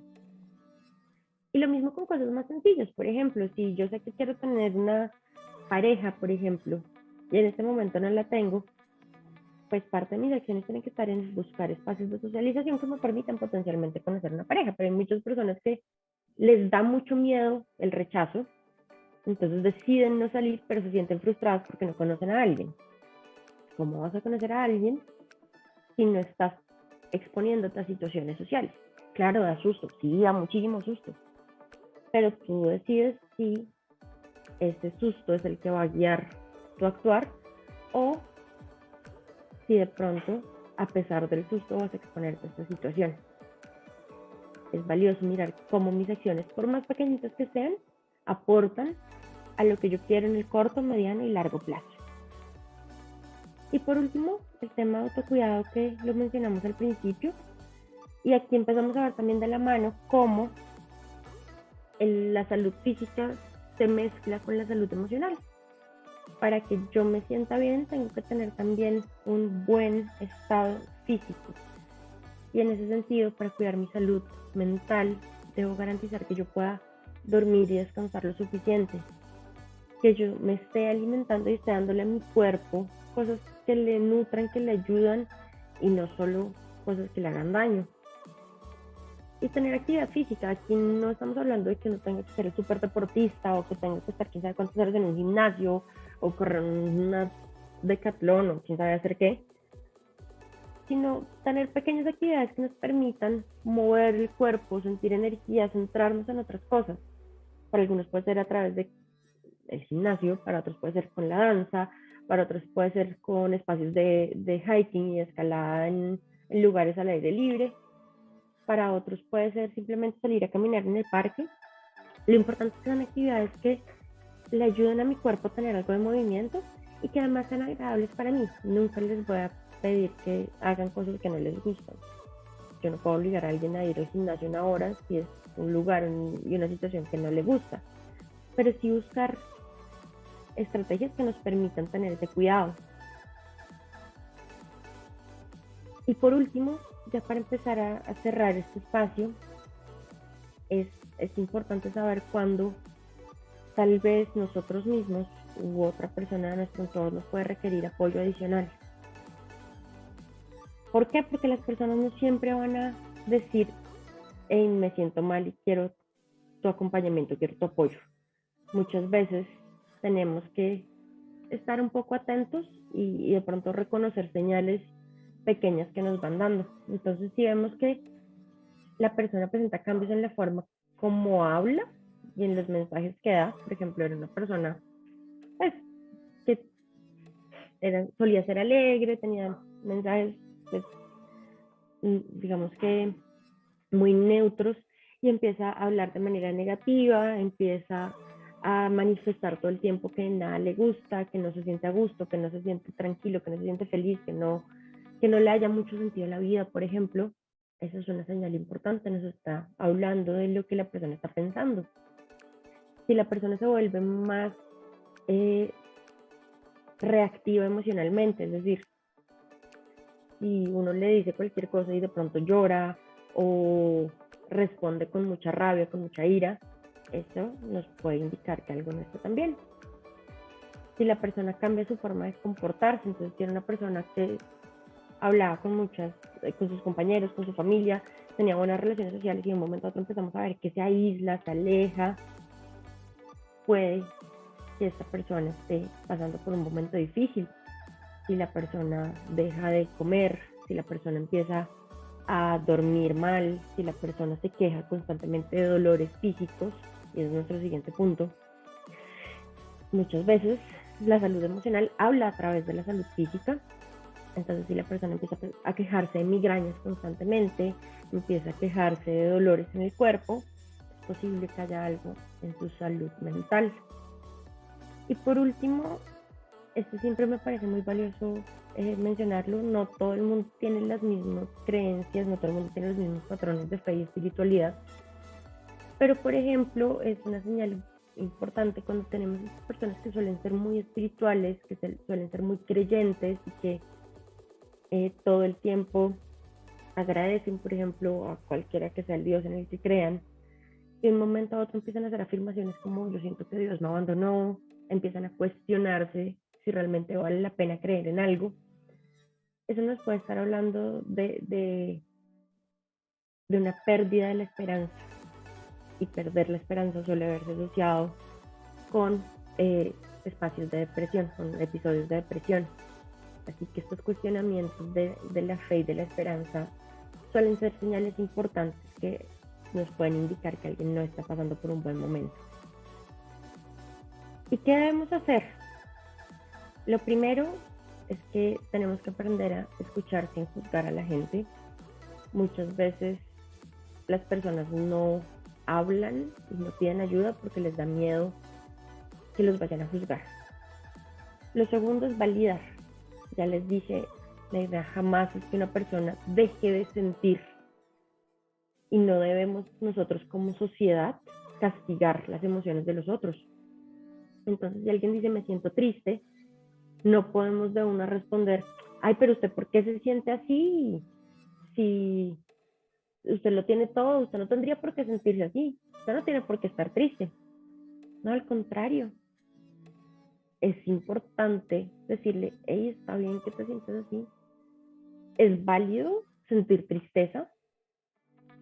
Y lo mismo con cosas más sencillas. Por ejemplo, si yo sé que quiero tener una pareja, por ejemplo, y en este momento no la tengo, pues parte de mis acciones tienen que estar en buscar espacios de socialización que me permitan potencialmente conocer una pareja, pero hay muchas personas que les da mucho miedo el rechazo, entonces deciden no salir, pero se sienten frustradas porque no conocen a alguien. ¿Cómo vas a conocer a alguien si no estás exponiéndote a situaciones sociales? Claro, da susto, sí, da muchísimo susto, pero tú decides si ese susto es el que va a guiar tu actuar o si de pronto, a pesar del susto, vas a exponerte a esta situación. Es valioso mirar cómo mis acciones, por más pequeñitas que sean, aportan a lo que yo quiero en el corto, mediano y largo plazo. Y por último, el tema de autocuidado que lo mencionamos al principio. Y aquí empezamos a ver también de la mano cómo la salud física se mezcla con la salud emocional. Para que yo me sienta bien, tengo que tener también un buen estado físico. Y en ese sentido, para cuidar mi salud mental, debo garantizar que yo pueda dormir y descansar lo suficiente, que yo me esté alimentando y esté dándole a mi cuerpo cosas que le nutran, que le ayudan y no solo cosas que le hagan daño. Y tener actividad física. Aquí no estamos hablando de que no tenga que ser el súper deportista o que tenga que estar quién sabe cuántas horas en un gimnasio o correr una decatlón o quién sabe hacer qué, sino tener pequeñas actividades que nos permitan mover el cuerpo, sentir energía, centrarnos en otras cosas. Para algunos puede ser a través del gimnasio, para otros puede ser con la danza, para otros puede ser con espacios de hiking y escalada en lugares al aire libre, para otros puede ser simplemente salir a caminar en el parque. Lo importante es que son actividades que le ayuden a mi cuerpo a tener algo de movimiento y que además sean agradables para mí. Nunca les voy a pedir que hagan cosas que no les gustan. Yo no puedo obligar a alguien a ir al gimnasio una hora si es un lugar y una situación que no le gusta, pero sí buscar estrategias que nos permitan tener ese cuidado. Y por último, ya para empezar a cerrar este espacio, es importante saber cuándo tal vez nosotros mismos u otra persona de nuestro entorno puede requerir apoyo adicional. ¿Por qué? Porque las personas no siempre van a decir, hey, me siento mal y quiero tu acompañamiento, quiero tu apoyo. Muchas veces tenemos que estar un poco atentos y de pronto reconocer señales pequeñas que nos van dando. Entonces, si vemos que la persona presenta cambios en la forma como habla y en los mensajes que da, por ejemplo, era una persona pues, que solía ser alegre, tenía mensajes, pues, digamos que muy neutros, y empieza a hablar de manera negativa, empieza a manifestar todo el tiempo que nada le gusta, que no se siente a gusto, que no se siente tranquilo, que no se siente feliz, que no le haya mucho sentido a la vida, por ejemplo. Esa es una señal importante, nos está hablando de lo que la persona está pensando. Si la persona se vuelve más reactiva emocionalmente, es decir, si uno le dice cualquier cosa y de pronto llora o responde con mucha rabia, con mucha ira, eso nos puede indicar que algo no está tan bien. Si la persona cambia su forma de comportarse, entonces si era una persona que hablaba con sus compañeros, con su familia, tenía buenas relaciones sociales y de un momento a otro empezamos a ver que se aísla, se aleja, puede que esta persona esté pasando por un momento difícil. Si la persona deja de comer, si la persona empieza a dormir mal, si la persona se queja constantemente de dolores físicos, y es nuestro siguiente punto, muchas veces la salud emocional habla a través de la salud física. Entonces, si la persona empieza a quejarse de migrañas constantemente, empieza a quejarse de dolores en el cuerpo, es posible que haya algo en su salud mental. Y por último, esto siempre me parece muy valioso mencionarlo, no todo el mundo tiene las mismas creencias, no todo el mundo tiene los mismos patrones de fe y espiritualidad, pero por ejemplo es una señal importante cuando tenemos personas que suelen ser muy espirituales, que suelen ser muy creyentes y que todo el tiempo agradecen, por ejemplo, a cualquiera que sea el Dios en el que crean, y de un momento a otro empiezan a hacer afirmaciones como yo siento que Dios me abandonó, empiezan a cuestionarse si realmente vale la pena creer en algo. eso nos puede estar hablando de una pérdida de la esperanza. Y perder la esperanza suele verse asociado con espacios de depresión, con episodios de depresión. Así que estos cuestionamientos de la fe y de la esperanza suelen ser señales importantes que nos pueden indicar que alguien no está pasando por un buen momento. ¿Y qué debemos hacer? Lo primero es que tenemos que aprender a escuchar sin juzgar a la gente. Muchas veces las personas no hablan y no piden ayuda porque les da miedo que los vayan a juzgar. Lo segundo es validar. Ya les dije, la idea jamás es que una persona deje de sentir y no debemos nosotros como sociedad castigar las emociones de los otros. Entonces, si alguien dice me siento triste, no podemos de una responder, ay, pero usted ¿por qué se siente así? Si usted lo tiene todo, usted no tendría por qué sentirse así, usted no tiene por qué estar triste. No, al contrario, es importante decirle, hey, está bien que te sientas así, es válido sentir tristeza.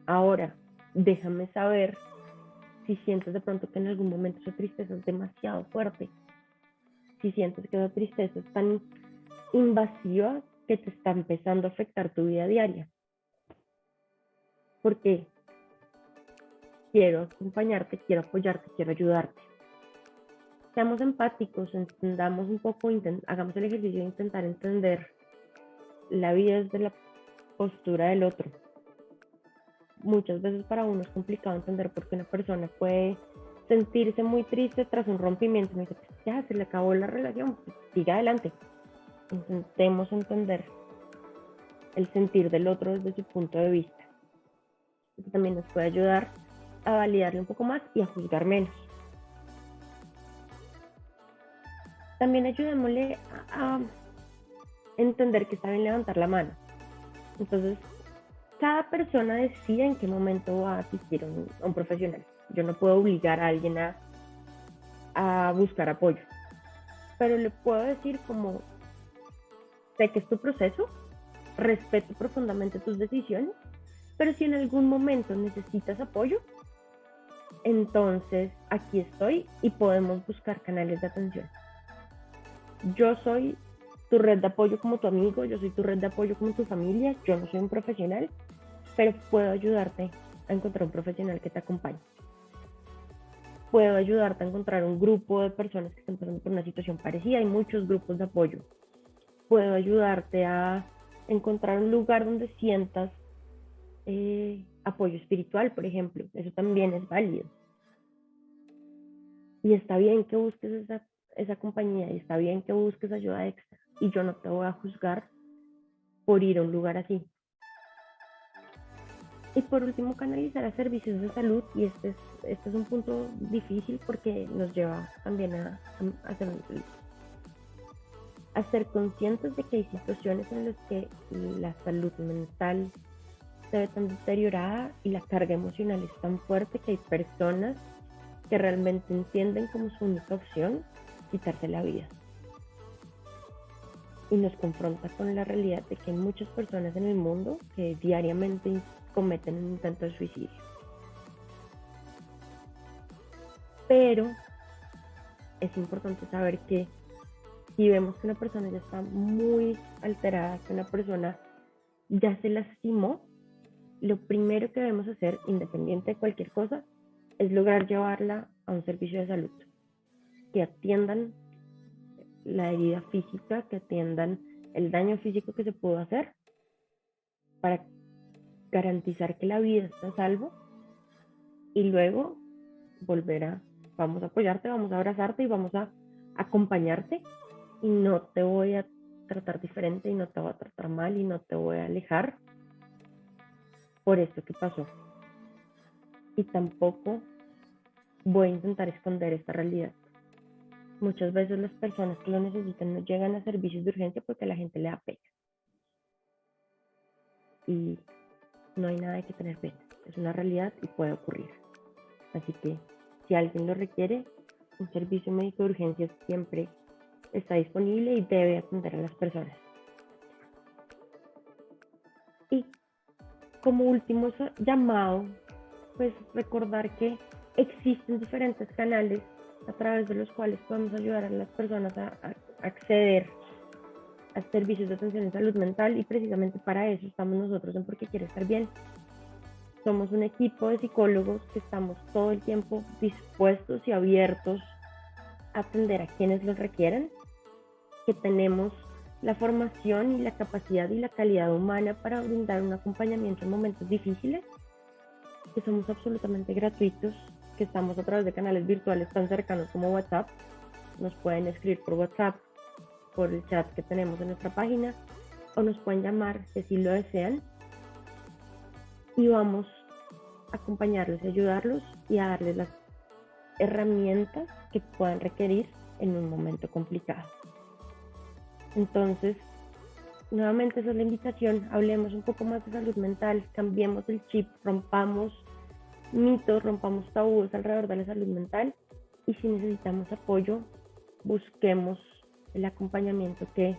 Ahora, déjame saber si sientes de pronto que en algún momento esa tristeza es demasiado fuerte, si sientes que esa tristeza es tan invasiva que te está empezando a afectar tu vida diaria. Porque quiero acompañarte, quiero apoyarte, quiero ayudarte. Seamos empáticos, entendamos un poco, hagamos el ejercicio de intentar entender la vida desde la postura del otro. Muchas veces para uno es complicado entender por qué una persona puede sentirse muy triste tras un rompimiento. Me dice, pues ya se le acabó la relación, pues siga adelante. Intentemos entender el sentir del otro desde su punto de vista. Esto también nos puede ayudar a validarle un poco más y a juzgar menos. También ayudémosle a entender que está bien levantar la mano. Entonces, cada persona decide en qué momento va a asistir a un profesional. Yo no puedo obligar a alguien a buscar apoyo, pero le puedo decir como, sé que es tu proceso, respeto profundamente tus decisiones, pero si en algún momento necesitas apoyo, entonces aquí estoy y podemos buscar canales de atención. Yo soy tu red de apoyo como tu amigo, yo soy tu red de apoyo como tu familia, yo no soy un profesional, pero puedo ayudarte a encontrar un profesional que te acompañe. Puedo ayudarte a encontrar un grupo de personas que estén pasando por una situación parecida, hay muchos grupos de apoyo. Puedo ayudarte a encontrar un lugar donde sientas apoyo espiritual, por ejemplo, eso también es válido. Y está bien que busques esa compañía y está bien que busques ayuda extra y yo no te voy a juzgar por ir a un lugar así. Y por último, canalizar a servicios de salud, y este es un punto difícil porque nos lleva también a ser conscientes de que hay situaciones en las que la salud mental se ve tan deteriorada y la carga emocional es tan fuerte que hay personas que realmente entienden como su única opción quitarse la vida. Y nos confronta con la realidad de que hay muchas personas en el mundo que diariamente cometen un intento de suicidio. Pero es importante saber que si vemos que una persona ya está muy alterada, que una persona ya se lastimó, lo primero que debemos hacer, independiente de cualquier cosa, es lograr llevarla a un servicio de salud, que atiendan la herida física, que atiendan el daño físico que se pudo hacer para garantizar que la vida está a salvo y luego vamos a apoyarte, vamos a abrazarte y vamos a acompañarte y no te voy a tratar diferente y no te voy a tratar mal y no te voy a alejar por esto que pasó. Y tampoco voy a intentar esconder esta realidad. Muchas veces las personas que lo necesitan no llegan a servicios de urgencia porque a la gente le da pena. Y no hay nada de que tener pena. Es una realidad y puede ocurrir. Así que si alguien lo requiere, un servicio médico de urgencia siempre está disponible y debe atender a las personas. Y como último llamado, pues recordar que existen diferentes canales a través de los cuales podemos ayudar a las personas a acceder a servicios de atención en salud mental, y precisamente para eso estamos nosotros en Porque Quiere Estar Bien. Somos un equipo de psicólogos que estamos todo el tiempo dispuestos y abiertos a atender a quienes los requieran, que tenemos la formación y la capacidad y la calidad humana para brindar un acompañamiento en momentos difíciles, que somos absolutamente gratuitos, que estamos a través de canales virtuales tan cercanos como WhatsApp. Nos pueden escribir por WhatsApp, por el chat que tenemos en nuestra página, o nos pueden llamar si así lo desean, y vamos a acompañarlos, a ayudarlos y a darles las herramientas que puedan requerir en un momento complicado. Entonces, nuevamente esa es la invitación: hablemos un poco más de salud mental, cambiemos el chip, rompamos mitos, rompamos tabúes alrededor de la salud mental, y si necesitamos apoyo, busquemos el acompañamiento que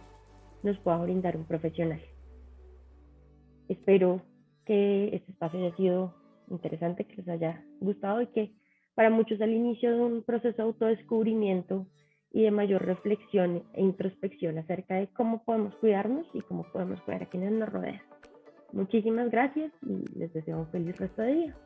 nos pueda brindar un profesional. Espero que este espacio haya sido interesante, que les haya gustado, y que para muchos es el inicio de un proceso de autodescubrimiento y de mayor reflexión e introspección acerca de cómo podemos cuidarnos y cómo podemos cuidar a quienes nos rodean. Muchísimas gracias y les deseo un feliz resto de día.